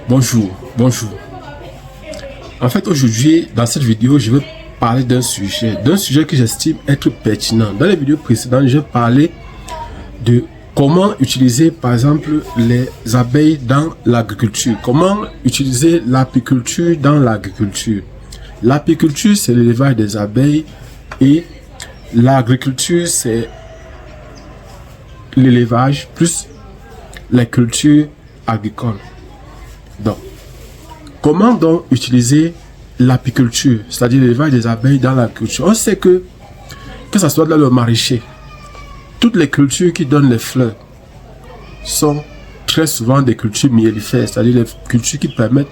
Bonjour. En fait, aujourd'hui, dans cette vidéo, je vais parler d'un sujet que j'estime être pertinent. Dans les vidéos précédentes, j'ai parlé de comment utiliser, par exemple, les abeilles dans l'agriculture. Comment utiliser l'apiculture dans l'agriculture. L'apiculture, c'est l'élevage des abeilles et l'agriculture, c'est l'élevage plus les cultures agricoles. Donc, comment donc utiliser l'apiculture, c'est-à-dire l'élevage des abeilles dans l'agriculture? On sait que ce soit dans le maraîcher, toutes les cultures qui donnent les fleurs sont très souvent des cultures miellifères, c'est-à-dire les cultures qui permettent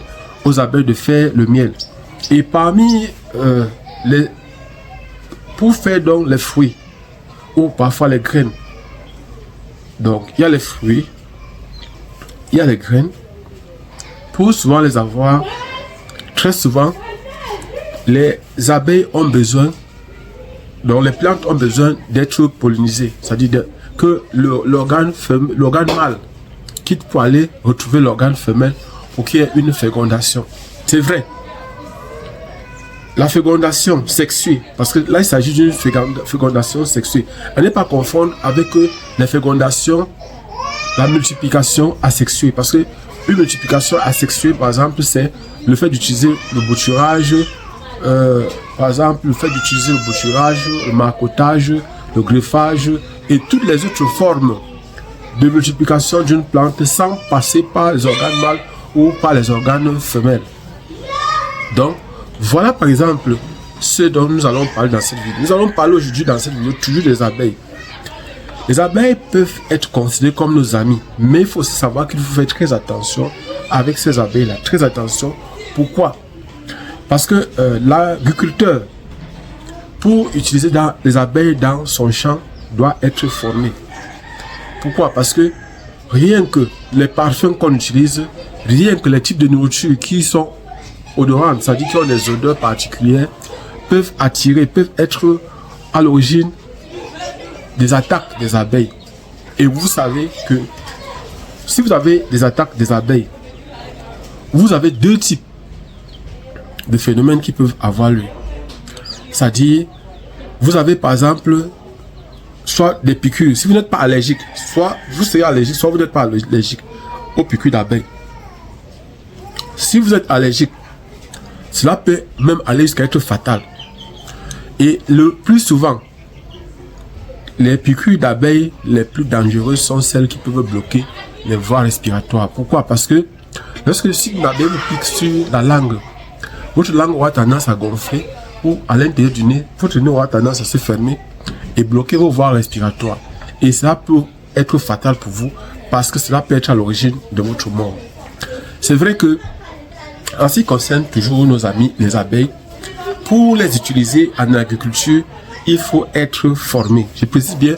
aux abeilles de faire le miel. Et parmi pour faire donc les fruits ou parfois les graines, donc il y a les fruits, il y a les graines. Pour souvent les avoir, très souvent, les abeilles ont besoin, donc les plantes ont besoin d'être pollinisées, c'est-à-dire que l'organe mâle quitte pour aller retrouver l'organe femelle pour qu'il y ait une fécondation. C'est vrai. La fécondation sexuée, parce que là il s'agit d'une fécondation sexuée. À ne pas confondre avec les fécondations, la multiplication asexuée, parce que une multiplication asexuée, par exemple, c'est le fait d'utiliser le bouturage, le marcottage, le greffage et toutes les autres formes de multiplication d'une plante sans passer par les organes mâles ou par les organes femelles. Donc, voilà par exemple ce dont nous allons parler dans cette vidéo. Nous allons parler aujourd'hui dans cette vidéo toujours des abeilles. Les abeilles peuvent être considérées comme nos amis, mais il faut aussi savoir qu'il faut faire très attention avec ces abeilles-là. Très attention. Pourquoi? Parce que l'agriculteur, pour utiliser les abeilles dans son champ, doit être formé. Pourquoi? Parce que rien que les parfums qu'on utilise, rien que les types de nourriture qui sont odorantes, c'est-à-dire qui ont des odeurs particulières, peuvent attirer, peuvent être à l'origine des attaques des abeilles. Et vous savez que si vous avez des attaques des abeilles, vous avez deux types de phénomènes qui peuvent avoir lieu. C'est-à-dire, vous avez par exemple soit des piqûres. Si vous n'êtes pas allergique, soit vous serez allergique, soit vous n'êtes pas allergique aux piqûres d'abeilles. Si vous êtes allergique, cela peut même aller jusqu'à être fatal. Et le plus souvent, les piqûres d'abeilles les plus dangereuses sont celles qui peuvent bloquer les voies respiratoires. Pourquoi? Parce que si une abeille vous pique sur la langue, votre langue aura tendance à gonfler, ou à l'intérieur du nez, votre nez aura tendance à se fermer et bloquer vos voies respiratoires. Et cela peut être fatal pour vous parce que cela peut être à l'origine de votre mort. C'est vrai que, en ce qui concerne toujours nos amis, les abeilles, pour les utiliser en agriculture, il faut être formé. Je précise bien,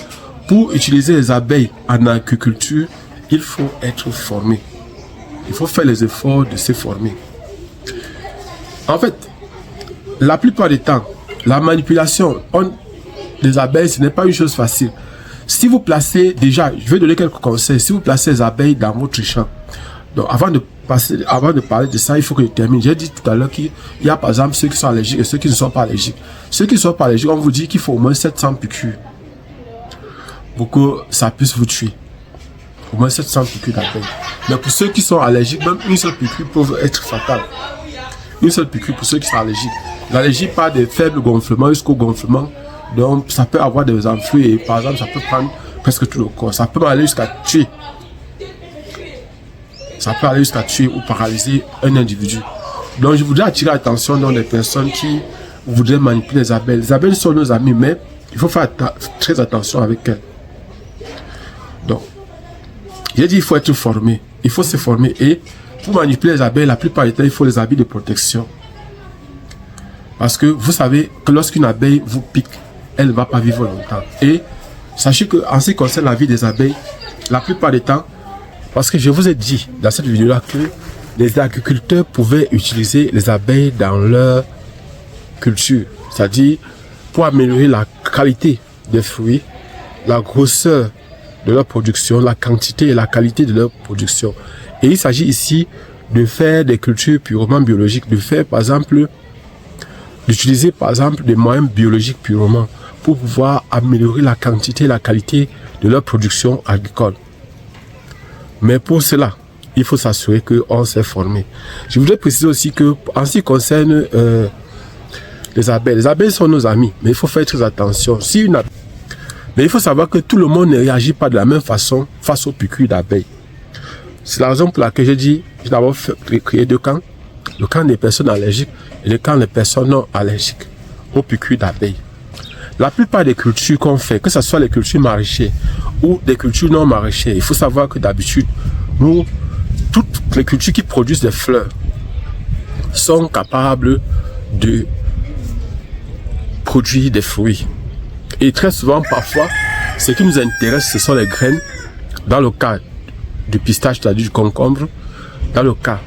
pour utiliser les abeilles en agriculture, il faut être formé. Il faut faire les efforts de se former. En fait, la plupart du temps, la manipulation des abeilles, ce n'est pas une chose facile. Si vous placez, déjà, je vais donner quelques conseils. Si vous placez les abeilles dans votre champ, donc avant de parler de ça, il faut que je termine. J'ai dit tout à l'heure qu'il y a par exemple ceux qui sont allergiques et ceux qui ne sont pas allergiques. Ceux qui ne sont pas allergiques, on vous dit qu'il faut au moins 700 piqûres pour que ça puisse vous tuer. Au moins 700 piqûres d'abeilles. Mais pour ceux qui sont allergiques, même une seule piqûre peut être fatale. Une seule piqûre pour ceux qui sont allergiques. L'allergie part des faibles gonflements jusqu'au gonflement. Donc ça peut avoir des enflures et par exemple ça peut prendre presque tout le corps. Ça peut aller jusqu'à tuer. Ça peut aller jusqu'à tuer ou paralyser un individu. Donc je voudrais attirer l'attention dans les personnes qui voudraient manipuler les abeilles. Les abeilles sont nos amis, mais il faut faire très attention avec elles. Donc, j'ai dit il faut être formé. Il faut se former. Et pour manipuler les abeilles, la plupart du temps, il faut les habits de protection. Parce que vous savez que lorsqu'une abeille vous pique, elle ne va pas vivre longtemps. Et sachez qu'en ce qui concerne la vie des abeilles, la plupart du temps, parce que je vous ai dit dans cette vidéo-là que les agriculteurs pouvaient utiliser les abeilles dans leur culture. C'est-à-dire pour améliorer la qualité des fruits, la grosseur de leur production, la quantité et la qualité de leur production. Et il s'agit ici de faire des cultures purement biologiques, de faire par exemple, d'utiliser par exemple des moyens biologiques purement pour pouvoir améliorer la quantité et la qualité de leur production agricole. Mais pour cela, il faut s'assurer qu'on s'est formé. Je voudrais préciser aussi que en ce qui concerne les abeilles sont nos amis, mais il faut faire très attention. Mais il faut savoir que tout le monde ne réagit pas de la même façon face aux piqûres d'abeilles. C'est la raison pour laquelle j'ai d'abord créé deux camps. Le camp des personnes allergiques et le camp des personnes non allergiques aux piqûres d'abeilles. La plupart des cultures qu'on fait, que ce soit les cultures maraîchères ou des cultures non maraîchères, il faut savoir que d'habitude, toutes les cultures qui produisent des fleurs sont capables de produire des fruits. Et très souvent, parfois, ce qui nous intéresse, ce sont les graines. Dans le cas du pistache, c'est-à-dire du concombre, dans le cas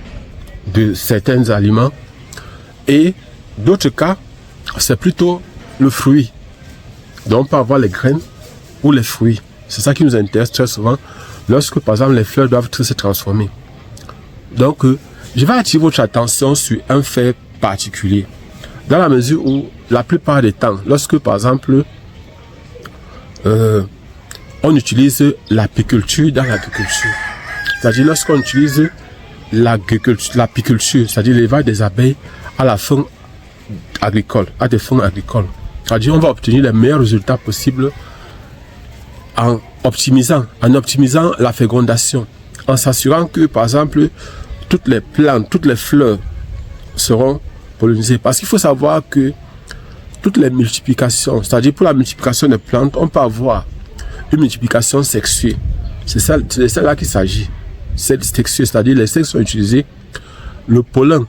de certains aliments, et d'autres cas, c'est plutôt le fruit. Donc, on peut avoir les graines ou les fruits. C'est ça qui nous intéresse très souvent lorsque, par exemple, les fleurs doivent se transformer. Donc, je vais attirer votre attention sur un fait particulier. Dans la mesure où, la plupart des temps, lorsque, par exemple, on utilise l'apiculture dans l'agriculture, c'est-à-dire lorsqu'on utilise l'apiculture, c'est-à-dire l'élevage des abeilles à la fin agricole, à des fins agricoles, c'est-à-dire on va obtenir les meilleurs résultats possibles en optimisant la fécondation, en s'assurant que, par exemple, toutes les plantes, toutes les fleurs seront pollinisées. Parce qu'il faut savoir que toutes les multiplications, c'est-à-dire pour la multiplication des plantes, on peut avoir une multiplication sexuée. C'est celle-là qu'il s'agit. C'est sexuée, c'est-à-dire les sexes sont utilisés. Le pollen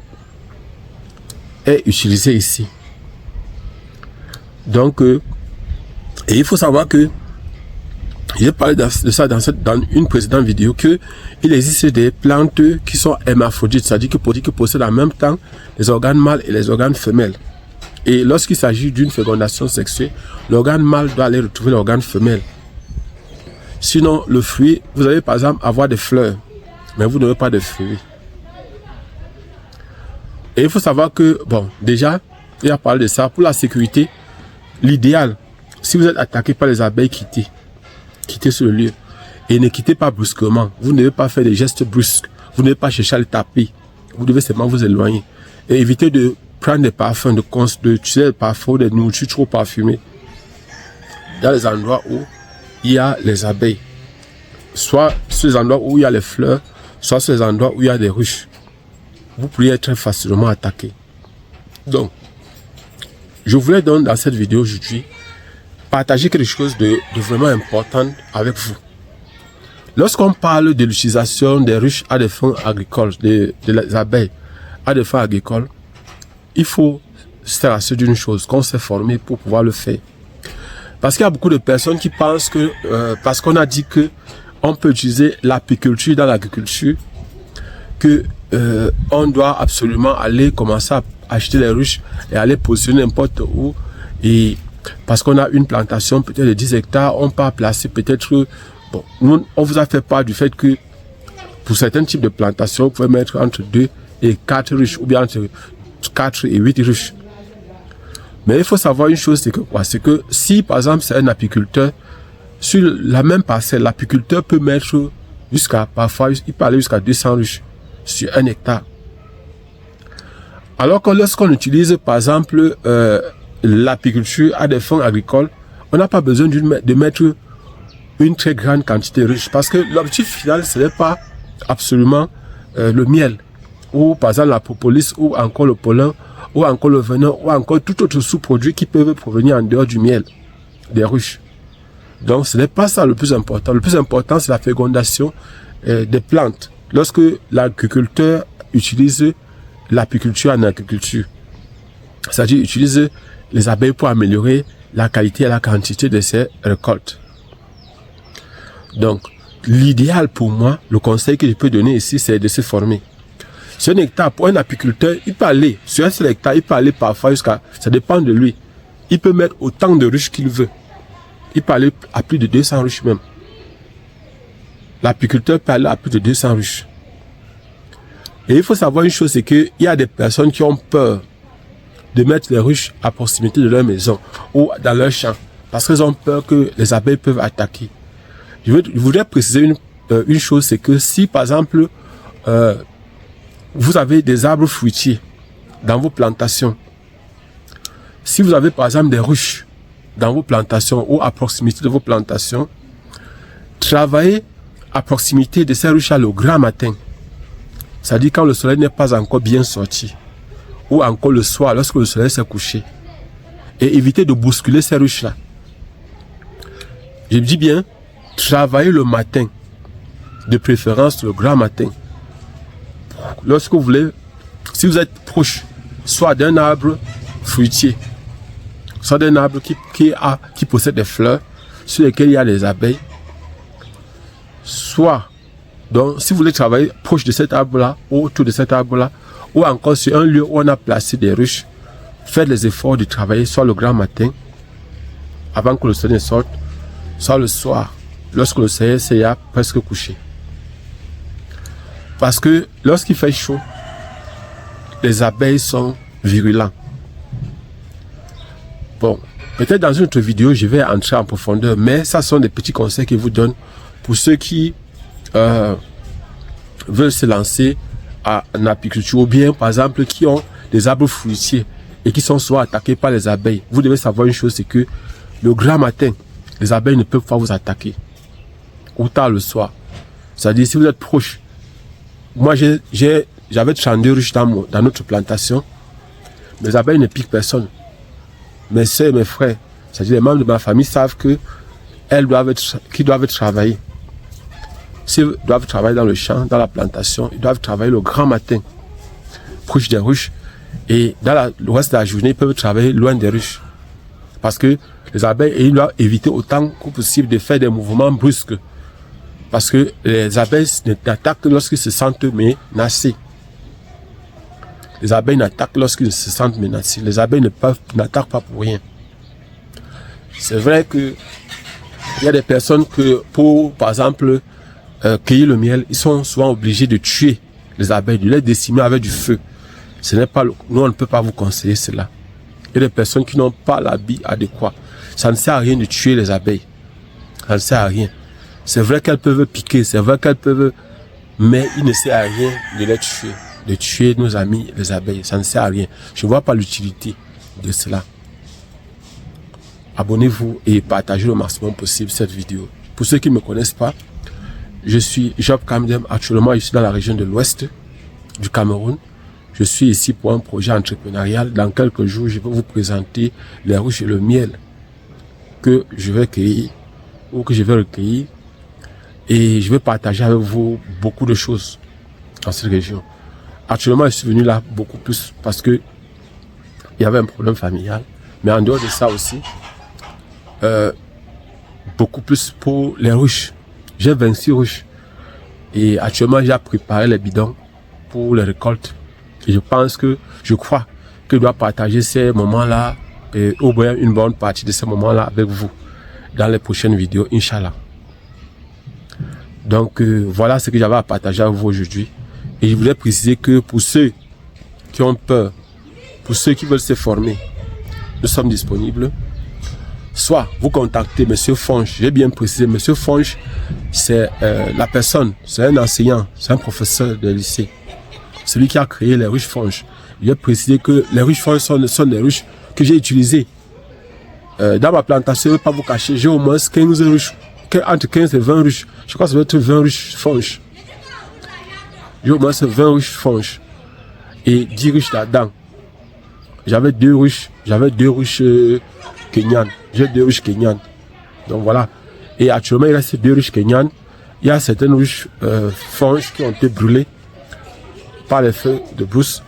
est utilisé ici. Donc, et il faut savoir que, j'ai parlé de ça dans une précédente vidéo, que il existe des plantes qui sont hermaphrodites, c'est-à-dire qui possèdent en même temps les organes mâles et les organes femelles. Et lorsqu'il s'agit d'une fécondation sexuée, l'organe mâle doit aller retrouver l'organe femelle. Sinon, le fruit, vous allez par exemple avoir des fleurs, mais vous n'aurez pas de fruits. Et il faut savoir que, bon, déjà, il a parlé de ça, pour la sécurité, l'idéal, si vous êtes attaqué par les abeilles, quittez sur le lieu. Et ne quittez pas brusquement. Vous ne devez pas faire des gestes brusques. Vous ne devez pas chercher à le taper. Vous devez seulement vous éloigner. Et éviter de prendre des parfums, d'utiliser des parfums, des nourritures trop parfumées dans les endroits où il y a les abeilles. Soit sur les endroits où il y a les fleurs, soit sur les endroits où il y a des ruches. Vous pourriez être très facilement attaqué. Donc, je voulais donc dans cette vidéo aujourd'hui partager quelque chose de vraiment important avec vous. Lorsqu'on parle de l'utilisation des ruches à des fins agricoles, des abeilles à des fins agricoles, il faut se rassurer d'une chose, qu'on s'est formé pour pouvoir le faire. Parce qu'il y a beaucoup de personnes qui pensent que, parce qu'on a dit que on peut utiliser l'apiculture dans l'agriculture, que on doit absolument aller commencer à acheter les ruches et aller positionner n'importe où. Et parce qu'on a une plantation peut-être de 10 hectares, on peut placer peut-être... Bon, nous, on vous a fait part du fait que pour certains types de plantations, vous pouvez mettre entre 2 et 4 ruches, ou bien entre 4 et 8 ruches. Mais il faut savoir une chose, c'est que quoi? C'est que si, par exemple, c'est un apiculteur, sur la même parcelle, l'apiculteur peut mettre parfois, il peut aller jusqu'à 200 ruches sur 1 hectare. Alors que lorsqu'on utilise, par exemple, l'apiculture à des fins agricoles, on n'a pas besoin de mettre une très grande quantité de ruches, parce que l'objectif final, ce n'est pas absolument le miel, ou par exemple la propolis, ou encore le pollen, ou encore le venin, ou encore tout autre sous-produit qui peuvent provenir en dehors du miel, des ruches. Donc ce n'est pas ça le plus important. Le plus important, c'est la fécondation des plantes. Lorsque l'agriculteur utilise l'apiculture en agriculture, c'est-à-dire utilise les abeilles pour améliorer la qualité et la quantité de ses récoltes. Donc, l'idéal pour moi, le conseil que je peux donner ici, c'est de se former. Sur un hectare, pour un apiculteur, il peut aller, sur un seul hectare, il peut aller parfois jusqu'à, ça dépend de lui. Il peut mettre autant de ruches qu'il veut. Il peut aller à plus de 200 ruches même. L'apiculteur peut aller à plus de 200 ruches. Et il faut savoir une chose, c'est qu'il y a des personnes qui ont peur de mettre les ruches à proximité de leur maison ou dans leur champ parce qu'elles ont peur que les abeilles peuvent attaquer. Je voudrais préciser une chose, c'est que si par exemple vous avez des arbres fruitiers dans vos plantations, si vous avez par exemple des ruches dans vos plantations ou à proximité de vos plantations, travaillez à proximité de ces ruches-là le grand matin. C'est-à-dire quand le soleil n'est pas encore bien sorti, ou encore le soir lorsque le soleil s'est couché. Et évitez de bousculer ces ruches-là. Je dis bien, travaillez le matin, de préférence le grand matin. Lorsque vous voulez, si vous êtes proche, soit d'un arbre fruitier, soit d'un arbre qui possède des fleurs, sur lesquelles il y a des abeilles, soit, donc, si vous voulez travailler proche de cet arbre-là, ou autour de cet arbre-là, ou encore sur un lieu où on a placé des ruches, faites les efforts de travailler soit le grand matin, avant que le soleil ne sorte, soit le soir, lorsque le soleil s'est presque couché. Parce que lorsqu'il fait chaud, les abeilles sont virulents. Bon, peut-être dans une autre vidéo, je vais entrer en profondeur, mais ça sont des petits conseils que je vous donne pour ceux qui veulent se lancer en apiculture ou bien, par exemple, qui ont des arbres fruitiers et qui sont souvent attaqués par les abeilles. Vous devez savoir une chose, c'est que le grand matin, les abeilles ne peuvent pas vous attaquer. Ou tard le soir. C'est-à-dire, si vous êtes proche. Moi, j'avais 32 ruches dans notre plantation. Les abeilles ne piquent personne. Mes soeurs et mes frères, c'est-à-dire les membres de ma famille, savent qu'ils doivent travailler. S'ils doivent travailler dans le champ, dans la plantation, ils doivent travailler le grand matin, proche des ruches. Et dans le reste de la journée, ils peuvent travailler loin des ruches. Parce que les abeilles, ils doivent éviter autant que possible de faire des mouvements brusques. Parce que les abeilles n'attaquent que lorsqu'ils se sentent menacés. Les abeilles n'attaquent lorsqu'ils se sentent menacés. Les abeilles n'attaquent pas pour rien. C'est vrai que il y a des personnes que pour, par exemple, cueillir le miel, ils sont souvent obligés de tuer les abeilles, de les décimer avec du feu. Ce n'est pas nous, on ne peut pas vous conseiller cela. Il y a des personnes qui n'ont pas l'habit adéquat. Ça ne sert à rien de tuer les abeilles. Ça ne sert à rien. C'est vrai qu'elles peuvent piquer, c'est vrai qu'elles peuvent, mais il ne sert à rien de les tuer, de tuer nos amis les abeilles. Ça ne sert à rien. Je ne vois pas l'utilité de cela. Abonnez-vous et partagez le maximum possible cette vidéo. Pour ceux qui ne me connaissent pas, je suis Job Kamdem. Actuellement, je suis dans la région de l'Ouest du Cameroun. Je suis ici pour un projet entrepreneurial. Dans quelques jours, je vais vous présenter les ruches et le miel que je vais cueillir ou que je vais recueillir. Et je vais partager avec vous beaucoup de choses dans cette région. Actuellement, je suis venu là beaucoup plus parce que il y avait un problème familial. Mais en dehors de ça aussi, beaucoup plus pour les ruches. J'ai 26 ruches. Et actuellement, j'ai préparé les bidons pour les récoltes. Et je crois que je dois partager ces moments-là, et au moins une bonne partie de ces moments-là avec vous dans les prochaines vidéos, Inch'Allah. Donc, voilà ce que j'avais à partager avec vous aujourd'hui. Et je voulais préciser que pour ceux qui ont peur, pour ceux qui veulent se former, nous sommes disponibles. Soit vous contactez M. Fonch, j'ai bien précisé, M. Fonch, c'est la personne, c'est un enseignant, c'est un professeur de lycée. Celui qui a créé les ruches Fonch. J'ai précisé que les ruches Fonch sont des ruches que j'ai utilisées. Dans ma plantation, je ne vais pas vous cacher, j'ai au moins 15 ruches, entre 15 et 20 ruches. Je crois que ça doit être 20 ruches Fonch. J'ai au moins 20 ruches Fonch. Et 10 ruches là-dedans. J'avais deux ruches kenyanes. J'ai 2 ruches kenyanes. Donc voilà. Et actuellement, il reste 2 ruches kenyanes. Il y a certaines ruches Fonch qui ont été brûlées par les feux de brousse.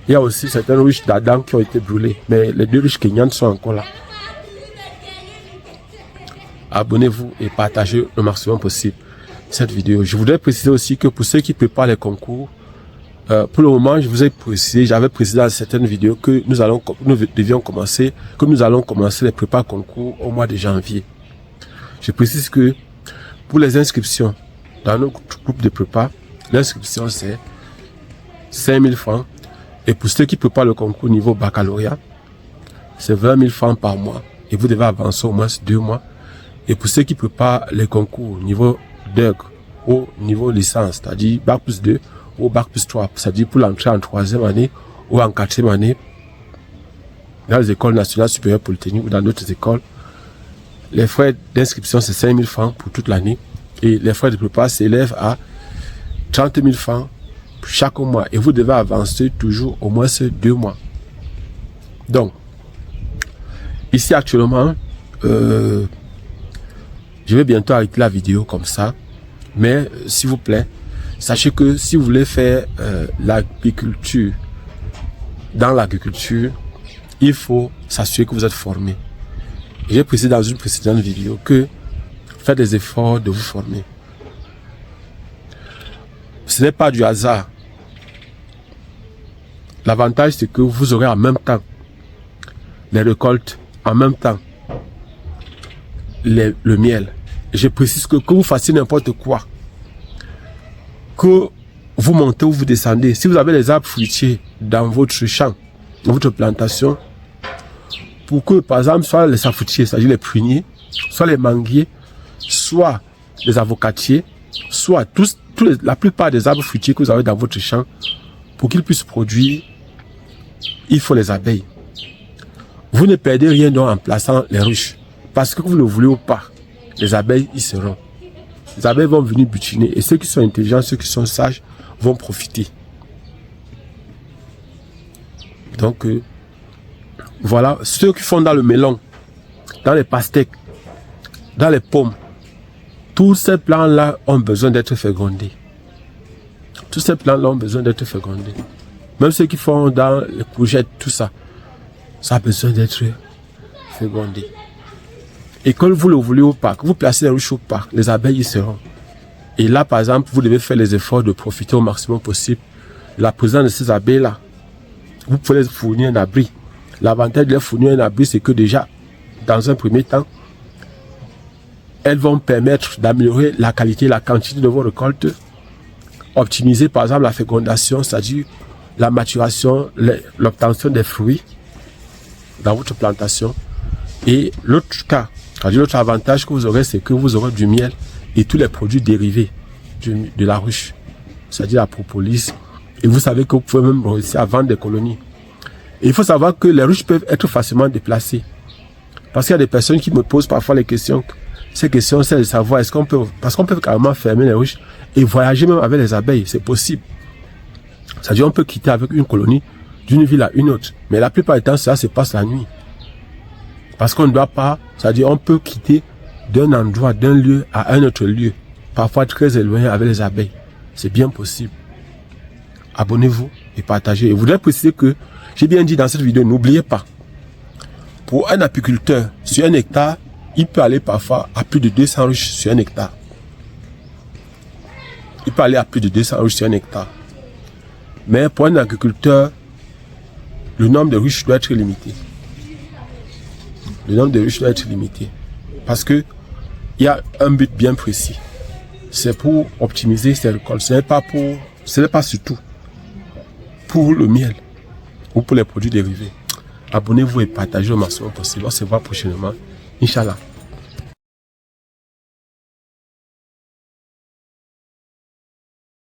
Il y a aussi certaines ruches d'Adam qui ont été brûlées. Mais les 2 ruches kenyanes sont encore là. Abonnez-vous et partagez le maximum possible cette vidéo. Je voudrais préciser aussi que pour ceux qui préparent les concours, pour le moment, j'avais précisé dans certaines vidéos que nous allons commencer les prépas concours au mois de janvier. Je précise que pour les inscriptions dans notre groupe de prépa, l'inscription 5 000 francs. Et pour ceux qui préparent le concours niveau baccalauréat, c'est 20 000 francs par mois. Et vous devez avancer au moins 2 mois. Et pour ceux qui préparent les concours niveau DEC au niveau licence, c'est-à-dire Bac plus 2 ou Bac plus 3, c'est-à-dire pour l'entrée en 3e année ou en 4e année, dans les écoles nationales supérieures polytechniques ou dans d'autres écoles, les frais d'inscription, c'est 5 000 francs pour toute l'année. Et les frais de prépa s'élèvent à 30 000 francs chaque mois. Et vous devez avancer toujours au moins 2 mois. Donc, ici actuellement, je vais bientôt arrêter la vidéo comme ça. Mais, s'il vous plaît, sachez que si vous voulez faire l'agriculture, dans l'agriculture, il faut s'assurer que vous êtes formé. J'ai précisé dans une précédente vidéo que faites des efforts de vous former. Ce n'est pas du hasard. L'avantage, c'est que vous aurez en même temps les récoltes, en même temps le miel. Je précise que vous fassiez n'importe quoi, que vous montez ou vous descendez, si vous avez les arbres fruitiers dans votre champ, dans votre plantation, pour que, par exemple, soit les fruitiers, c'est-à-dire les pruniers, soit les manguiers, soit les avocatiers, soit la plupart des arbres fruitiers que vous avez dans votre champ, pour qu'ils puissent produire, il faut les abeilles. Vous ne perdez rien donc en plaçant les ruches, parce que vous le voulez ou pas, les abeilles y seront. Les abeilles vont venir butiner, et ceux qui sont intelligents, ceux qui sont sages, vont profiter. Donc, voilà, ceux qui font dans le melon, dans les pastèques, dans les pommes, tous ces plants-là ont besoin d'être fécondés. Tous ces plants-là ont besoin d'être fécondés. Même ceux qui font dans les courgettes, tout ça, ça a besoin d'être fécondé. Et quand vous le voulez ou pas, que vous placez les ruches ou pas, les abeilles y seront. Et là, par exemple, vous devez faire les efforts de profiter au maximum possible de la présence de ces abeilles-là. Vous pouvez les fournir un abri. L'avantage de les fournir un abri, c'est que déjà, dans un premier temps, elles vont permettre d'améliorer la qualité et la quantité de vos récoltes, optimiser par exemple la fécondation, c'est-à-dire la maturation, l'obtention des fruits dans votre plantation. Et l'autre cas, l'autre avantage que vous aurez, c'est que vous aurez du miel et tous les produits dérivés de la ruche, c'est-à-dire la propolis. Et vous savez que vous pouvez même réussir à vendre des colonies. Et il faut savoir que les ruches peuvent être facilement déplacées. Parce qu'il y a des personnes qui me posent parfois les questions. Ces questions, c'est de savoir est-ce qu'on peut, parce qu'on peut carrément fermer les ruches et voyager même avec les abeilles, c'est possible. C'est-à-dire on peut quitter avec une colonie d'une ville à une autre. Mais la plupart du temps, ça se passe la nuit. Parce qu'on ne doit pas, c'est-à-dire on peut quitter d'un endroit, d'un lieu à un autre lieu, parfois très éloigné avec les abeilles. C'est bien possible. Abonnez-vous et partagez. Et je voudrais préciser que, j'ai bien dit dans cette vidéo, n'oubliez pas, pour un apiculteur, sur un hectare, il peut aller parfois à plus de 200 ruches sur un hectare. Il peut aller à plus de 200 ruches sur un hectare. Mais pour un agriculteur, le nombre de ruches doit être limité. Le nombre de ruches doit être limité. Parce que il y a un but bien précis. C'est pour optimiser ses récoltes. Ce n'est pas surtout pour le miel ou pour les produits dérivés. Abonnez-vous et partagez au maximum possible. On se voit prochainement. Inch'Allah.